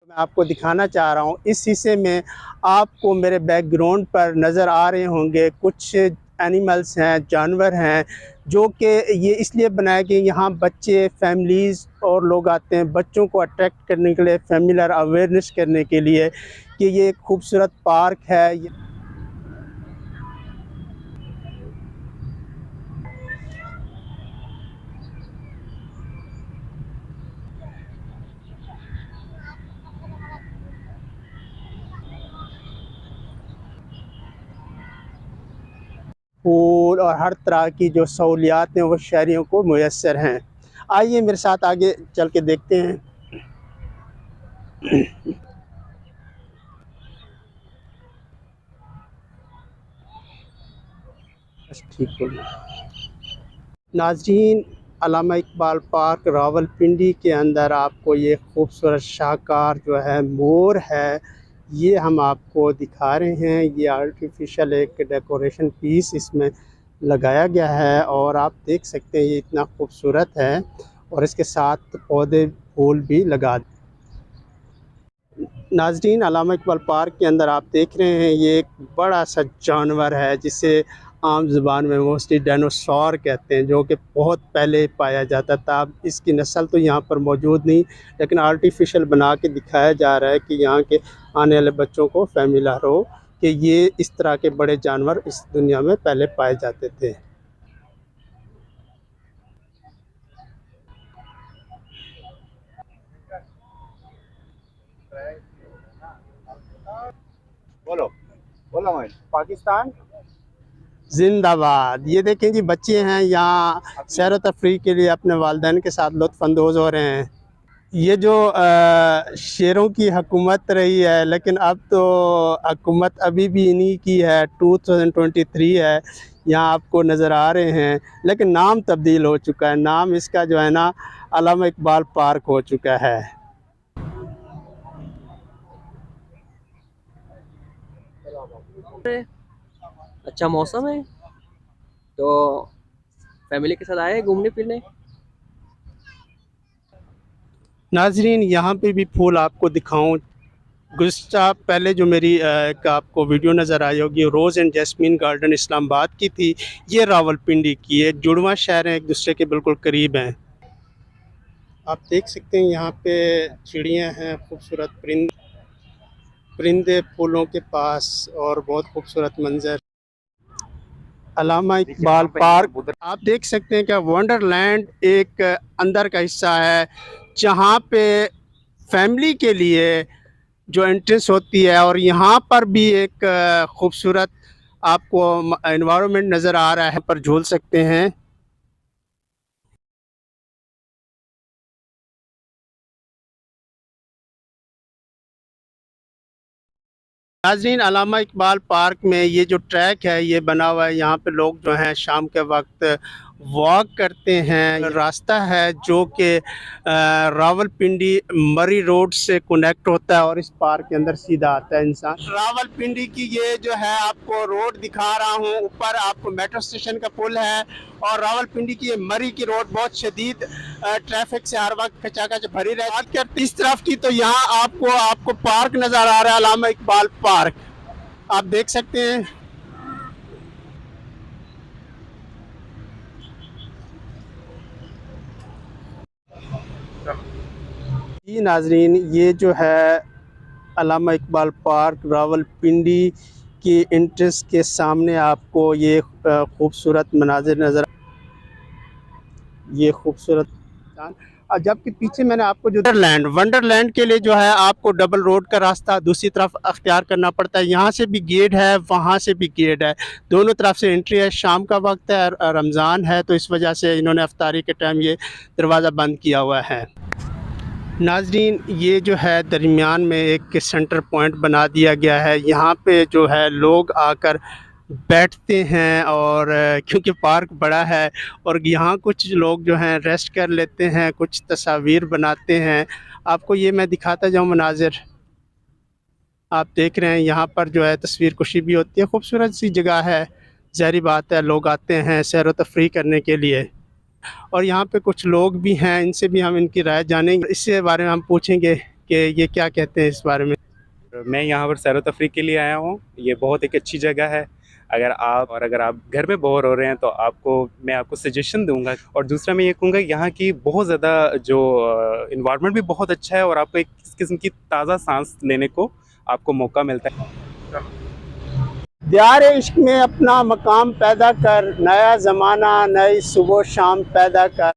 मैं आपको दिखाना चाह रहा हूँ। इस हिस्से में आपको मेरे बैकग्राउंड पर नज़र आ रहे होंगे कुछ एनिमल्स हैं, जानवर हैं, जो कि ये इसलिए बनाया कि यहाँ बच्चे, फैमिलीज़ और लोग आते हैं बच्चों को अट्रैक्ट करने के लिए, फैमिलियर अवेयरनेस करने के लिए कि ये एक खूबसूरत पार्क है। फूल और हर तरह की जो सहूलियात हैं वो शहरियों को मुयस्सर हैं। आइए मेरे साथ आगे चल के देखते हैं। बस ठीक हो गया। नाज़रीन, अल्लामा इकबाल पार्क रावलपिंडी के अंदर आपको ये खूबसूरत शाहकार जो है मोर है, ये हम आपको दिखा रहे हैं। ये आर्टिफिशियल एक डेकोरेशन पीस इसमें लगाया गया है और आप देख सकते हैं ये इतना खूबसूरत है और इसके साथ पौधे फूल भी लगा। नाज़रीन, अल्लामा इकबाल पार्क के अंदर आप देख रहे हैं ये एक बड़ा सा जानवर है जिसे आम ज़ुबान में मोस्टली डायनासोर कहते हैं, जो कि बहुत पहले पाया जाता था। अब इसकी नस्ल तो यहाँ पर मौजूद नहीं, लेकिन आर्टिफिशियल बना के दिखाया जा रहा है कि यहाँ के आने वाले बच्चों को फैमिलियर हो कि ये इस तरह के बड़े जानवर इस दुनिया में पहले पाए जाते थे। बोलो बोलो भाई, पाकिस्तान जिंदाबाद। ये देखें जी, बच्चे हैं यहाँ सैर व तफरीह के लिए अपने वालिदैन के साथ लुत्फ़अंदोज़ हो रहे हैं। ये जो शेरों की हुकूमत रही है, लेकिन अब तो हुकूमत अभी भी इन्हीं की है। 2023 है, यहाँ आपको नज़र आ रहे हैं, लेकिन नाम तब्दील हो चुका है। नाम इसका जो है ना अल्लामा इकबाल पार्क हो चुका है। अच्छा मौसम है तो फैमिली के साथ आए घूमने फिरने। नाजरीन, यहाँ पे भी फूल आपको दिखाऊं। गुज़श्ता पहले जो मेरी एक आपको वीडियो नज़र आई होगी, रोज़ एंड जैस्मीन गार्डन इस्लामाबाद की थी, ये रावलपिंडी की है। जुड़वा शहर हैं, एक दूसरे के बिल्कुल करीब हैं। आप देख सकते हैं यहाँ पे चिड़ियाँ हैं, खूबसूरत परिंदे फूलों के पास और बहुत खूबसूरत मंजर। अल्लामा इकबाल पार्क आप देख सकते हैं कि वंडरलैंड एक अंदर का हिस्सा है, जहाँ पे फैमिली के लिए जो एंट्रेंस होती है, और यहाँ पर भी एक खूबसूरत आपको एनवायरनमेंट नज़र आ रहा है, पर झूल सकते हैं। नाज़रीन, अल्लामा इकबाल पार्क में ये जो ट्रैक है ये बना हुआ है। यहाँ पे लोग जो हैं शाम के वक्त वॉक करते हैं। रास्ता है जो कि रावलपिंडी मरी रोड से कनेक्ट होता है और इस पार्क के अंदर सीधा आता है इंसान। रावलपिंडी की ये जो है आपको रोड दिखा रहा हूँ, ऊपर आपको मेट्रो स्टेशन का पुल है और रावलपिंडी की ये मरी की रोड बहुत शदीद ट्रैफिक से हर वक्त खचाखच भरी रहती है। बात करते इस तरफ की तो यहाँ आपको पार्क नज़र आ रहा है, अल्लामा इकबाल पार्क आप देख सकते हैं। जी नाजरीन, ये जो है अल्लामा इकबाल पार्क रावलपिंडी की एंट्रेंस के सामने आपको ये खूबसूरत मनाजिर नज़र, ये खूबसूरत, जबकि पीछे मैंने आपको जो वंडरलैंड के लिए जो है आपको डबल रोड का रास्ता दूसरी तरफ अख्तियार करना पड़ता है। यहाँ से भी गेट है, वहाँ से भी गेट है, दोनों तरफ से एंट्री है। शाम का वक्त है, रमज़ान है, तो इस वजह से इन्होंने अफ्तारी के टाइम ये दरवाज़ा बंद किया हुआ है। नाजरीन, ये जो है दरमियान में एक सेंटर पॉइंट बना दिया गया है। यहाँ पे जो है लोग आकर बैठते हैं, और क्योंकि पार्क बड़ा है और यहाँ कुछ लोग जो हैं रेस्ट कर लेते हैं, कुछ तस्वीर बनाते हैं। आपको ये मैं दिखाता जाऊँ मनाजिर, आप देख रहे हैं यहाँ पर जो है तस्वीर कुशी भी होती है। खूबसूरत सी जगह है, ज़ाहिर बात है लोग आते हैं सैर व तफरीह करने के लिए। और यहाँ पे कुछ लोग भी हैं, इनसे भी हम इनकी राय जानेंगे, इससे बारे में हम पूछेंगे कि ये क्या कहते हैं इस बारे में? मैं यहाँ पर सैर तफरीह के लिए आया हूँ। ये बहुत एक अच्छी जगह है। अगर आप घर में बोर हो रहे हैं तो मैं आपको सजेशन दूंगा। और दूसरा मैं ये कहूँगा यहाँ की बहुत ज़्यादा जो इन्वायरमेंट भी बहुत अच्छा है और आपको एक किस्म की ताज़ा सांस लेने को आपको मौका मिलता है। दियार इश्क में अपना मकाम पैदा कर, नया ज़माना नई सुबह शाम पैदा कर।